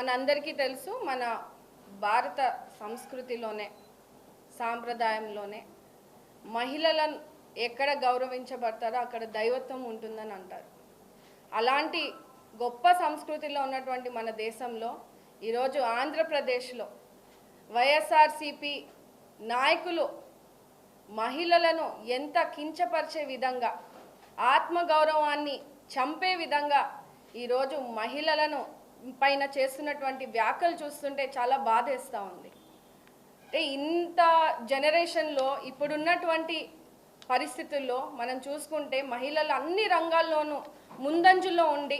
మనందరికీ తెలుసు మన భారత సంస్కృతిలోనే సాంప్రదాయంలోనే మహిళలను ఎక్కడ గౌరవించబడతారో అక్కడ దైవత్వం ఉంటుందని అంటారు. అలాంటి గొప్ప సంస్కృతిలో ఉన్నటువంటి మన దేశంలో ఈరోజు ఆంధ్రప్రదేశ్లో వైఎస్ఆర్సీపీ నాయకులు మహిళలను ఎంత కించపరిచే విధంగా ఆత్మగౌరవాన్ని చంపే విధంగా ఈరోజు మహిళలను పైన చేస్తున్నటువంటి వ్యాఖ్యలు చూస్తుంటే చాలా బాధేస్తూ ఉంది. అంటే ఇంత జనరేషన్లో ఇప్పుడున్నటువంటి పరిస్థితుల్లో మనం చూసుకుంటే మహిళలు అన్ని రంగాల్లోనూ ముందంజలో ఉండి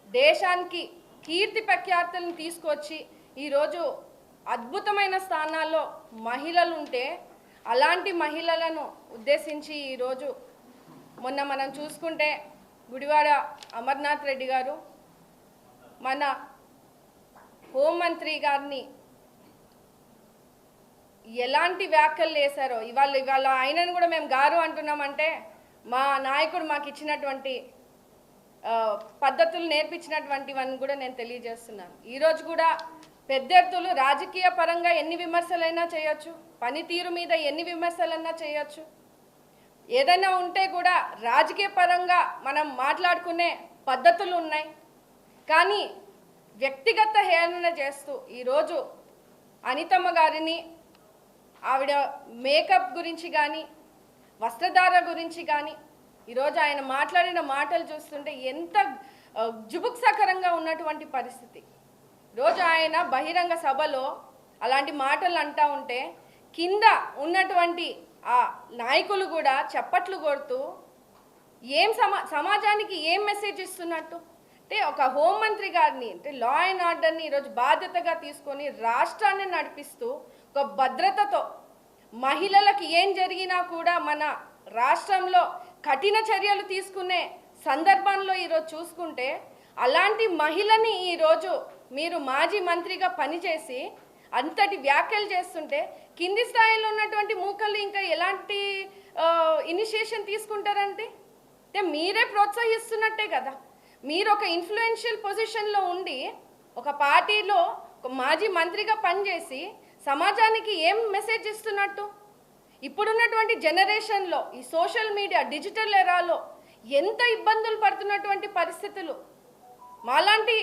దేశానికి కీర్తి ప్రఖ్యాతులను తీసుకొచ్చి ఈరోజు అద్భుతమైన స్థానాల్లో మహిళలు ఉంటే అలాంటి మహిళలను ఉద్దేశించి ఈరోజు మొన్న మనం చూసుకుంటే గుడివాడ అమర్నాథ్ రెడ్డి గారు మన హోంమంత్రి గారిని ఎలాంటి వ్యాఖ్యలు చేశారో ఇవాళ ఆయనను కూడా మేము గారు అంటున్నామంటే మా నాయకుడు మాకు ఇచ్చినటువంటి పద్ధతులు నేర్పించినటువంటివన్నీ కూడా నేను తెలియజేస్తున్నాను. ఈరోజు కూడా పెద్దెత్తులు రాజకీయ పరంగా ఎన్ని విమర్శలైనా చేయొచ్చు, పనితీరు మీద ఎన్ని విమర్శలైనా చేయొచ్చు, ఏదైనా ఉంటే కూడా రాజకీయ పరంగా మనం మాట్లాడుకునే పద్ధతులు ఉన్నాయి. కానీ వ్యక్తిగత హేళన చేస్తూ ఈరోజు అనితమ్మ గారిని ఆవిడ మేకప్ గురించి కానీ వస్త్రధార గురించి కానీ ఈరోజు ఆయన మాట్లాడిన మాటలు చూస్తుంటే ఎంత జుగుప్సాకరంగా ఉన్నటువంటి పరిస్థితి. ఈరోజు ఆయన బహిరంగ సభలో అలాంటి మాటలు అంటూ ఉంటే కింద ఉన్నటువంటి ఆ నాయకులు కూడా చప్పట్లు కొడుతూ సమాజానికి ఏం మెసేజ్ ఇస్తున్నట్టు అంటే ఒక హోంమంత్రి గారిని అంటే లా అండ్ ఆర్డర్ని ఈరోజు బాధ్యతగా తీసుకొని రాష్ట్రాన్ని నడిపిస్తూ ఒక భద్రతతో మహిళలకు ఏం జరిగినా కూడా మన రాష్ట్రంలో కఠిన చర్యలు తీసుకునే సందర్భంలో ఈరోజు చూసుకుంటే అలాంటి మహిళని ఈరోజు మీరు మాజీ మంత్రిగా పనిచేసి అంతటి వ్యాఖ్యలు చేస్తుంటే కింది స్థాయిలో ఉన్నటువంటి మూకలు ఇంకా ఎలాంటి ఇనిషియేషన్ తీసుకుంటారంటే అంటే మీరే ప్రోత్సహిస్తున్నట్టే కదా. మీరు ఒక ఇన్ఫ్లుయెన్షియల్ పొజిషన్లో ఉండి ఒక పార్టీలో ఒక మాజీ మంత్రిగా పనిచేసి సమాజానికి ఏం మెసేజ్ ఇస్తున్నట్టు? ఇప్పుడున్నటువంటి జనరేషన్లో ఈ సోషల్ మీడియా డిజిటల్ ఎరాలో ఎంత ఇబ్బందులు పడుతున్నటువంటి పరిస్థితులు, మాలాంటి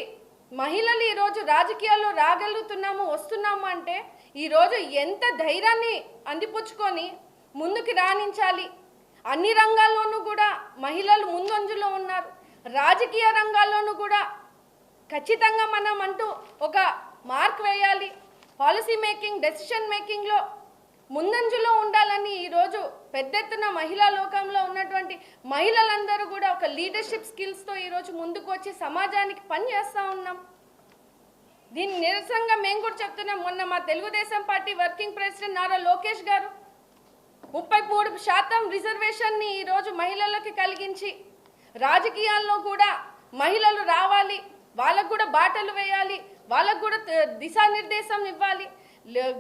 మహిళలు ఈరోజు రాజకీయాల్లో రాగలుగుతున్నాము వస్తున్నాము అంటే ఈరోజు ఎంత ధైర్యాన్ని అందిపుచ్చుకొని ముందుకు రాణించాలి. అన్ని రంగాల్లోనూ కూడా మహిళలు ముందంజలో ఉన్నారు. రాజకీయ రంగాల్లోనూ కూడా ఖచ్చితంగా మనం అంటూ ఒక మార్క్ వేయాలి. పాలసీ మేకింగ్ డెసిషన్ మేకింగ్లో ముందంజలో ఉండాలని ఈరోజు పెద్ద ఎత్తున మహిళా లోకంలో ఉన్నటువంటి మహిళలందరూ కూడా ఒక లీడర్షిప్ స్కిల్స్తో ఈరోజు ముందుకు వచ్చి సమాజానికి పనిచేస్తూ ఉన్నాం. దీన్ని నిరసనగా మేము కూడా చెప్తున్నాం. మొన్న మా Telugu Desam party working president Nara Lokesh గారు 33% రిజర్వేషన్ని ఈరోజు మహిళలకు కలిగించి రాజకీయాల్లో కూడా మహిళలు రావాలి, వాళ్ళకు కూడా బాటలు వేయాలి, వాళ్ళకు కూడా దిశానిర్దేశం ఇవ్వాలి.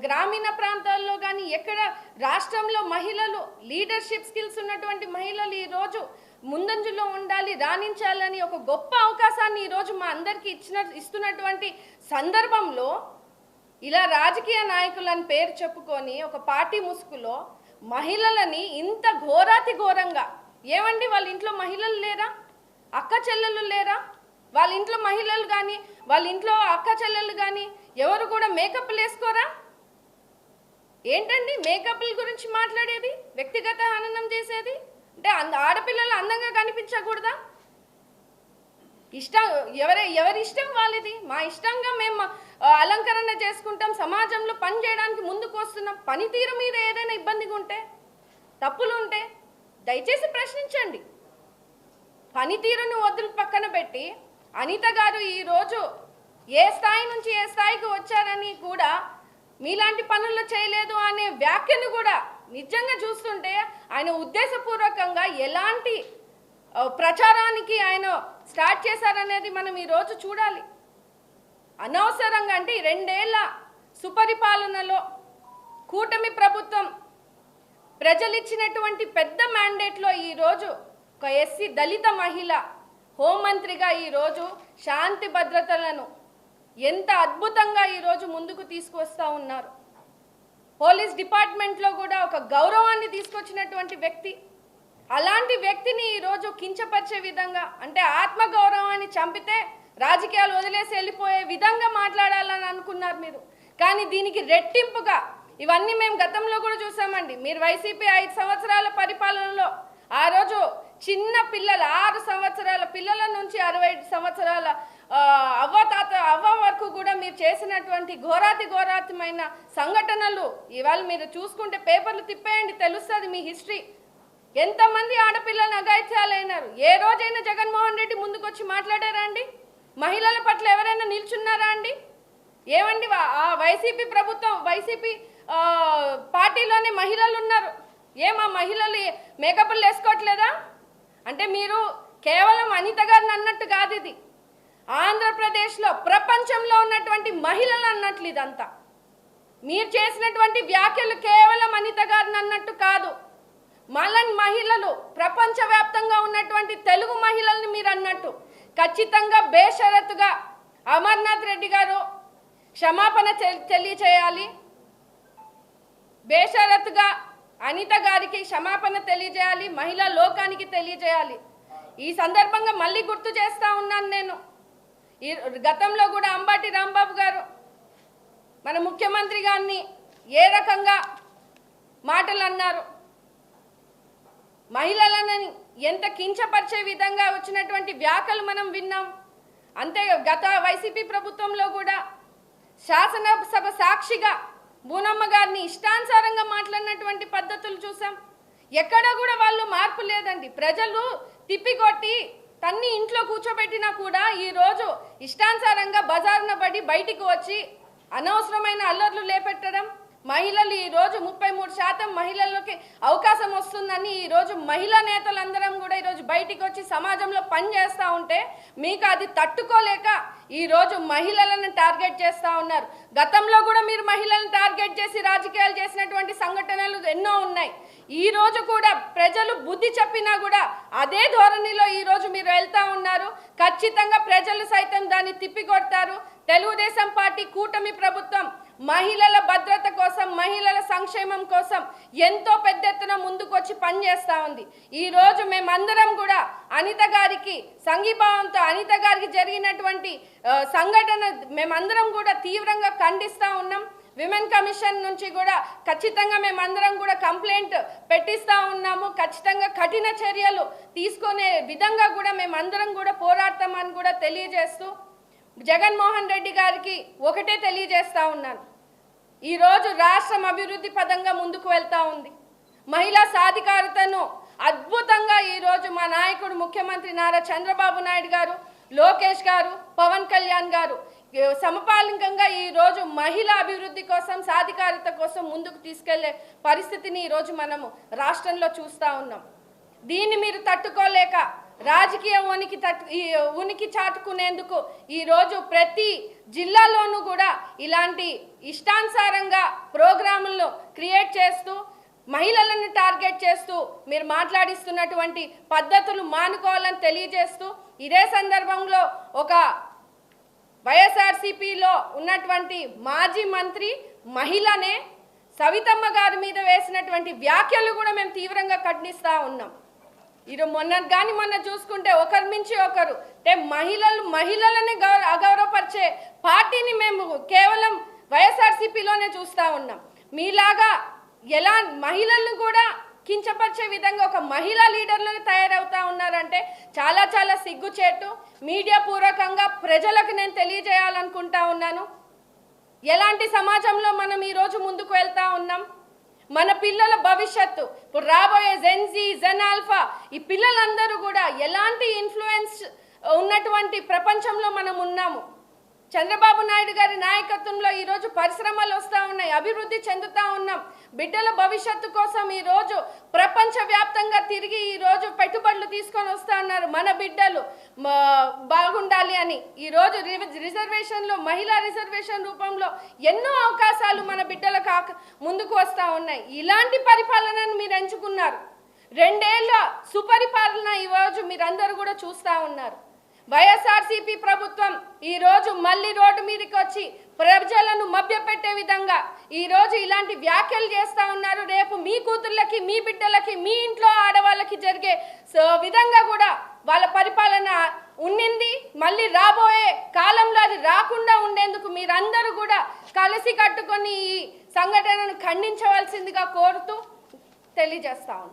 గ్రామీణ ప్రాంతాల్లో కానీ ఎక్కడ రాష్ట్రంలో మహిళలు లీడర్షిప్ స్కిల్స్ ఉన్నటువంటి మహిళలు ఈరోజు ముందంజలో ఉండాలి, రాణించాలని ఒక గొప్ప అవకాశాన్ని ఈరోజు మా అందరికీ ఇస్తున్నటువంటి సందర్భంలో ఇలా రాజకీయ నాయకులని పేరు చెప్పుకొని ఒక పార్టీ ముసుగులో మహిళలని ఇంత ఘోరాతి ఘోరంగా ఏమండి వాళ్ళ ఇంట్లో మహిళలు లేరా, అక్క చెల్లెలు లేరా? వాళ్ళ ఇంట్లో మహిళలు కానీ వాళ్ళ ఇంట్లో అక్క చెల్లెలు కానీ ఎవరు కూడా మేకప్లు వేసుకోరా? ఏంటండి మేకప్ల గురించి మాట్లాడేది, వ్యక్తిగత హననం చేసేది? అంటే ఆడపిల్లలు అందంగా కనిపించకూడదా? ఇష్టం ఎవరి ఇష్టం వాళ్ళది. మా ఇష్టంగా మేము అలంకరణ చేసుకుంటాం, సమాజంలో పని చేయడానికి ముందుకు వస్తున్నాం. పనితీరు మీద ఏదైనా ఇబ్బందిగా ఉంటే తప్పులు ఉంటే దయచేసి ప్రశ్నించండి. పనితీరును వదులు పక్కన పెట్టి అనిత గారు ఈరోజు ఏ స్థాయి నుంచి ఏ స్థాయికి వచ్చారని కూడా మీలాంటి పనులు చేయలేదు అనే వ్యాఖ్యను కూడా నిజంగా చూస్తుంటే ఆయన ఉద్దేశపూర్వకంగా ఎలాంటి ప్రచారానికి ఆయన స్టార్ట్ చేశారనేది మనం ఈరోజు చూడాలి. అనవసరంగా అంటే 2 ఏళ్ల సుపరిపాలనలో కూటమి ప్రభుత్వం ప్రజలు ఇచ్చినటువంటి పెద్ద మ్యాండేట్లో ఈరోజు ఒక ఎస్సీ దళిత మహిళ హోంమంత్రిగా ఈరోజు శాంతి భద్రతలను ఎంత అద్భుతంగా ఈరోజు ముందుకు తీసుకొస్తా ఉన్నారు. పోలీస్ డిపార్ట్మెంట్లో కూడా ఒక గౌరవాన్ని తీసుకొచ్చినటువంటి వ్యక్తి, అలాంటి వ్యక్తిని ఈరోజు కించపరిచే విధంగా, అంటే ఆత్మగౌరవాన్ని చంపితే రాజకీయాలు వదిలేసి వెళ్ళిపోయే విధంగా మాట్లాడాలని అనుకున్నారు మీరు. కానీ దీనికి రెట్టింపుగా ఇవన్నీ మేము గతంలో కూడా చూసామండి. మీరు వైసీపీ 5 సంవత్సరాల పరిపాలనలో ఆ రోజు చిన్న పిల్లల 6 సంవత్సరాల పిల్లల నుంచి 65 సంవత్సరాల అవ్వ వరకు కూడా మీరు చేసినటువంటి ఘోరాతిమైన సంఘటనలు ఇవాళ మీరు చూసుకుంటే పేపర్లు తిప్పేయండి, తెలుస్తుంది మీ హిస్టరీ. ఎంతమంది ఆడపిల్లలు అఘాయిత్యాలైనారు. ఏ రోజైనా జగన్మోహన్ రెడ్డి ముందుకొచ్చి మాట్లాడారా అండి? మహిళల పట్ల ఎవరైనా నిల్చున్నారా అండి? ఏమండి ఆ వైసీపీ ప్రభుత్వం, వైసీపీ పార్టీలోనే మహిళలు ఉన్నారు. ఏమా మహిళలు మేకప్లు వేసుకోవట్లేదా? అంటే మీరు కేవలం అనిత గారిని అన్నట్టు కాదు, ఇది ఆంధ్రప్రదేశ్లో ప్రపంచంలో ఉన్నటువంటి మహిళలు అన్నట్లు. ఇదంతా మీరు చేసినటువంటి వ్యాఖ్యలు కేవలం అనిత గారిని అన్నట్టు కాదు, మలన్ మహిళలు ప్రపంచవ్యాప్తంగా ఉన్నటువంటి తెలుగు మహిళల్ని మీరు అన్నట్టు. ఖచ్చితంగా బేషరతుగా అమర్నాథ్ రెడ్డి గారు క్షమాపణ తెలియచేయాలి. బేషరతుగా అనిత గారికి క్షమాపణ తెలియజేయాలి, మహిళా లోకానికి తెలియజేయాలి. ఈ సందర్భంగా మళ్ళీ గుర్తు చేస్తా ఉన్నాను నేను, ఈ గతంలో కూడా అంబటి రాంబాబు గారు మన ముఖ్యమంత్రి గారిని ఏ రకంగా మాటలు అన్నారు, మహిళలను ఎంత కించపరిచే విధంగా వచ్చినటువంటి వ్యాఖ్యలు మనం విన్నాం. అంతే గత వైసీపీ ప్రభుత్వంలో కూడా శాసనసభ సాక్షిగా బూనమ్మ గారిని ఇష్టానుసారంగా మాట్లాడినటువంటి పద్ధతులు చూసాం. ఎక్కడ కూడా వాళ్ళు మార్పు లేదండి. ప్రజలు తిప్పికొట్టి తన్ని ఇంట్లో కూర్చోబెట్టినా కూడా ఈరోజు ఇష్టానుసారంగా బజారున పడి బయటికి వచ్చి అనవసరమైన అల్లర్లు లేపెట్టడం. మహిళలు ఈరోజు 33% మహిళలకి అవకాశం వస్తుందని ఈరోజు మహిళా నేతలందరం కూడా ఈరోజు బయటికి వచ్చి సమాజంలో పనిచేస్తూ ఉంటే మీకు అది తట్టుకోలేక ఈరోజు మహిళలను టార్గెట్ చేస్తూ ఉన్నారు. గతంలో కూడా మీరు మహిళలను టార్గెట్ చేసి రాజకీయాలు చేసినటువంటి సంఘటనలు ఎన్నో ఉన్నాయి. ఈరోజు కూడా ప్రజలు బుద్ధి చెప్పినా కూడా అదే ధోరణిలో ఈరోజు మీరు వెళ్తూ ఉన్నారు. ఖచ్చితంగా ప్రజలు సైతం దాన్ని తిప్పికొడతారు. తెలుగుదేశం పార్టీ కూటమి ప్రభుత్వం మహిళల భద్రత కోసం, మహిళల సంక్షేమం కోసం ఎంతో పెద్ద ఎత్తున ముందుకొచ్చి పనిచేస్తూ ఉంది. ఈరోజు మేమందరం కూడా అనిత గారికి సంఘీభావంతో, అనిత గారికి జరిగినటువంటి సంఘటన మేమందరం కూడా తీవ్రంగా ఖండిస్తూ ఉన్నాం. విమెన్ కమిషన్ నుంచి కూడా ఖచ్చితంగా మేమందరం కూడా కంప్లైంట్ పెట్టిస్తూ ఉన్నాము. ఖచ్చితంగా కఠిన చర్యలు తీసుకునే విధంగా కూడా మేమందరం కూడా పోరాడతామని కూడా తెలియజేస్తూ జగన్మోహన్ రెడ్డి గారికి ఒకటే తెలియజేస్తా ఉన్నాను. ఈరోజు రాష్ట్రం అభివృద్ధి పదంగా ముందుకు వెళ్తా ఉంది. మహిళా సాధికారతను అద్భుతంగా ఈరోజు మా నాయకుడు ముఖ్యమంత్రి నారా చంద్రబాబు నాయుడు గారు, లోకేష్ గారు, పవన్ కళ్యాణ్ గారు సమపాలికంగా ఈరోజు మహిళా అభివృద్ధి కోసం, సాధికారత కోసం ముందుకు తీసుకెళ్లే పరిస్థితిని ఈరోజు మనము రాష్ట్రంలో చూస్తూ ఉన్నాం. దీన్ని మీరు తట్టుకోలేక రాజకీయ ఉనికి చాటుకునేందుకు ఈరోజు ప్రతి జిల్లాలోనూ కూడా ఇలాంటి ఇష్టానుసారంగా ప్రోగ్రాములను క్రియేట్ చేస్తూ మహిళలను టార్గెట్ చేస్తూ మీరు మాట్లాడిస్తున్నటువంటి పద్ధతులు మానుకోవాలని తెలియజేస్తూ, ఇదే సందర్భంలో ఒక వైఎస్ఆర్సీపీలో ఉన్నటువంటి మాజీ మంత్రి మహిళనే సవితమ్మ గారి మీద వేసినటువంటి వ్యాఖ్యలు కూడా మేము తీవ్రంగా ఖండిస్తూ ఉన్నాం. మొన్న చూసుకుంటే ఒకరి మించి ఒకరు అంటే మహిళలని అగౌరవపరిచే పార్టీని మేము కేవలం వైఎస్ఆర్సీపీలోనే చూస్తూ ఉన్నాం. మీలాగా ఎలా మహిళలను కూడా కించపరిచే విధంగా ఒక మహిళా లీడర్లు తయారవుతా ఉన్నారంటే చాలా చాలా సిగ్గుచేటు. మీడియా పూర్వకంగా ప్రజలకు నేను తెలియజేయాలనుకుంటా ఉన్నాను, ఎలాంటి సమాజంలో మనం ఈరోజు ముందుకు వెళ్తా ఉన్నాం. మన పిల్లల భవిష్యత్తు, ఇప్పుడు రాబోయే జెన్జీ, జెన్ ఆల్ఫా, ఈ పిల్లలందరూ కూడా ఎలాంటి ఇన్ఫ్లుయెన్స్ ఉన్నటువంటి ప్రపంచంలో మనం ఉన్నాము. చంద్రబాబు నాయుడు గారి నాయకత్వంలో ఈరోజు పరిశ్రమలు వస్తూ ఉన్నాయి, అభివృద్ధి చెందుతూ ఉన్నాం. బిడ్డల భవిష్యత్తు కోసం ఈరోజు ప్రపంచవ్యాప్తంగా తిరిగి ఈరోజు పెట్టుబడులు తీసుకొని వస్తూ ఉన్నారు. మన బిడ్డలు బాగుండాలి అని ఈరోజు రిజర్వేషన్లో, మహిళా రిజర్వేషన్ రూపంలో ఎన్నో అవకాశాలు మన బిడ్డలకు ముందుకు వస్తూ ఉన్నాయి. ఇలాంటి పరిపాలనను మీరు ఎంచుకున్నారు. 2 ఏళ్ల సుపరిపాలన ఈరోజు మీరందరూ కూడా చూస్తూ ఉన్నారు. వైఎస్ఆర్సీపీ ప్రభుత్వం ఈరోజు మళ్ళీ రోడ్డు మీదకి వచ్చి ప్రజలను మభ్యపెట్టే విధంగా ఈరోజు ఇలాంటి వ్యాఖ్యలు చేస్తూ ఉన్నారు. రేపు మీ కూతుర్లకి, మీ బిడ్డలకి, మీ ఇంట్లో ఆడవాళ్ళకి జరిగే విధంగా కూడా వాళ్ళ పరిపాలన ఉండింది. మళ్ళీ రాబోయే కాలంలో అది రాకుండా ఉండేందుకు మీరందరూ కూడా కలిసి కట్టుకొని ఈ సంఘటనను ఖండించవలసిందిగా కోరుతూ తెలియజేస్తా ఉన్నాను.